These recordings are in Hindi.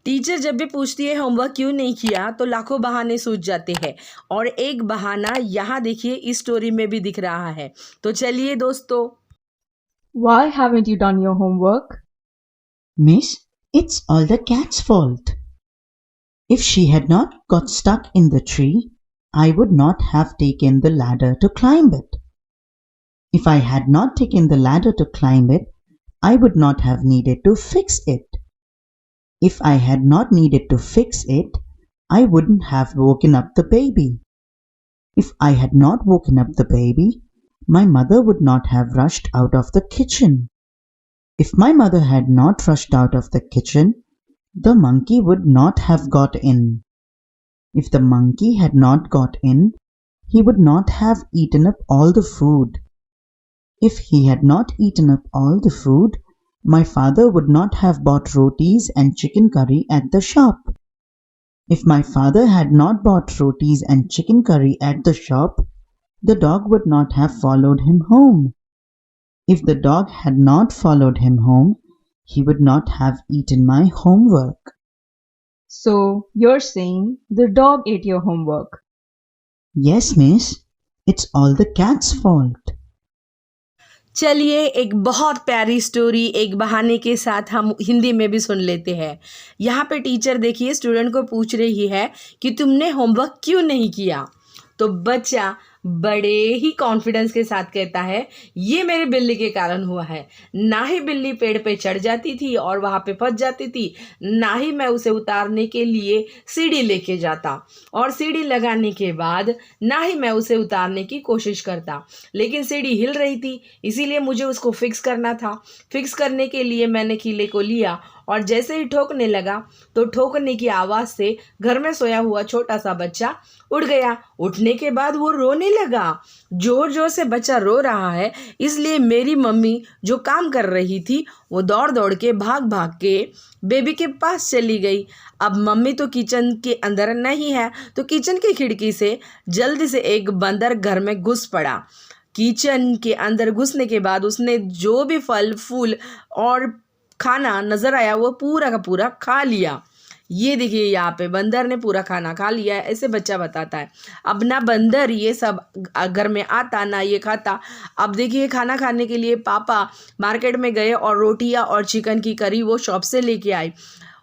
टीचर जब भी पूछती है होमवर्क क्यों नहीं किया तो लाखों बहाने सूझ जाते हैं और एक बहाना यहाँ देखिए इस स्टोरी में भी दिख रहा है। तो चलिए दोस्तों। Why haven't you done your homework? Miss, it's all the cat's fault. If she had not got stuck in the tree, I would not have taken the ladder to climb it. If I had not taken the ladder to climb it, I would not have needed to fix it. If I had not needed to fix it, I wouldn't have woken up the baby. If I had not woken up the baby, my mother would not have rushed out of the kitchen. If my mother had not rushed out of the kitchen, the monkey would not have got in. If the monkey had not got in, he would not have eaten up all the food. If he had not eaten up all the food, my father would not have bought rotis and chicken curry at the shop. If my father had not bought rotis and chicken curry at the shop, the dog would not have followed him home. If the dog had not followed him home, he would not have eaten my homework. So, you're saying the dog ate your homework. Yes, miss, it's all the cat's fault. चलिए एक बहुत प्यारी स्टोरी एक बहाने के साथ हम हिंदी में भी सुन लेते हैं। यहाँ पे टीचर देखिए स्टूडेंट को पूछ रही है कि तुमने होमवर्क क्यों नहीं किया। तो बच्चा बड़े ही कॉन्फिडेंस के साथ कहता है ये मेरे बिल्ली के कारण हुआ है। ना ही बिल्ली पेड़ पे चढ़ जाती थी और वहाँ पे फंस जाती थी, ना ही मैं उसे उतारने के लिए सीढ़ी लेके जाता और सीढ़ी लगाने के बाद ना ही मैं उसे उतारने की कोशिश करता, लेकिन सीढ़ी हिल रही थी इसीलिए मुझे उसको फिक्स करना था। फिक्स करने के लिए मैंने कीले को लिया और जैसे ही ठोकने लगा तो ठोकने की आवाज़ से घर में सोया हुआ छोटा सा बच्चा उठ गया। उठने के बाद वो रोने लगा। जोर जोर से बच्चा रो रहा है, इसलिए मेरी मम्मी जो काम कर रही थी वो दौड़ दौड़ के भाग भाग के बेबी के पास चली गई। अब मम्मी तो किचन के अंदर नहीं है तो किचन की खिड़की से जल्दी से एक बंदर घर में घुस पड़ा। किचन के अंदर घुसने के बाद उसने जो भी फल फूल और खाना नज़र आया वो पूरा का पूरा खा लिया। ये देखिए यहाँ पे बंदर ने पूरा खाना खा लिया है, ऐसे बच्चा बताता है। अब ना बंदर ये सब घर में आता ना ये खाता। अब देखिए खाना खाने के लिए पापा मार्केट में गए और रोटियां और चिकन की करी वो शॉप से लेके आए।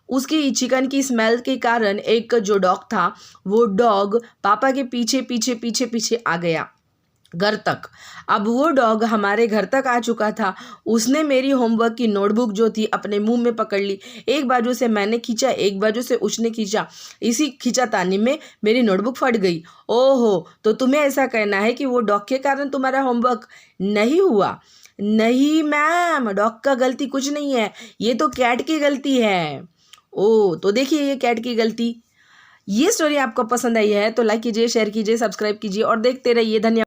उसकी चिकन की स्मेल के कारण एक जो डॉग था वो डॉग पापा के पीछे पीछे पीछे पीछे आ गया घर तक। अब वो डॉग हमारे घर तक आ चुका था। उसने मेरी होमवर्क की नोटबुक जो थी अपने मुंह में पकड़ ली। एक बाजू से मैंने खींचा, एक बाजू से उसने खींचा। इसी खींचातानी में मेरी नोटबुक फट गई। ओहो, तो तुम्हें ऐसा कहना है कि वो डॉग के कारण तुम्हारा होमवर्क नहीं हुआ? नहीं मैम, डॉग का गलती कुछ नहीं है, ये तो कैट की गलती है। ओ, तो देखिए ये कैट की गलती। ये स्टोरी आपको पसंद आई है तो लाइक कीजिए, शेयर कीजिए, सब्सक्राइब कीजिए और देखते रहिए। धन्यवाद।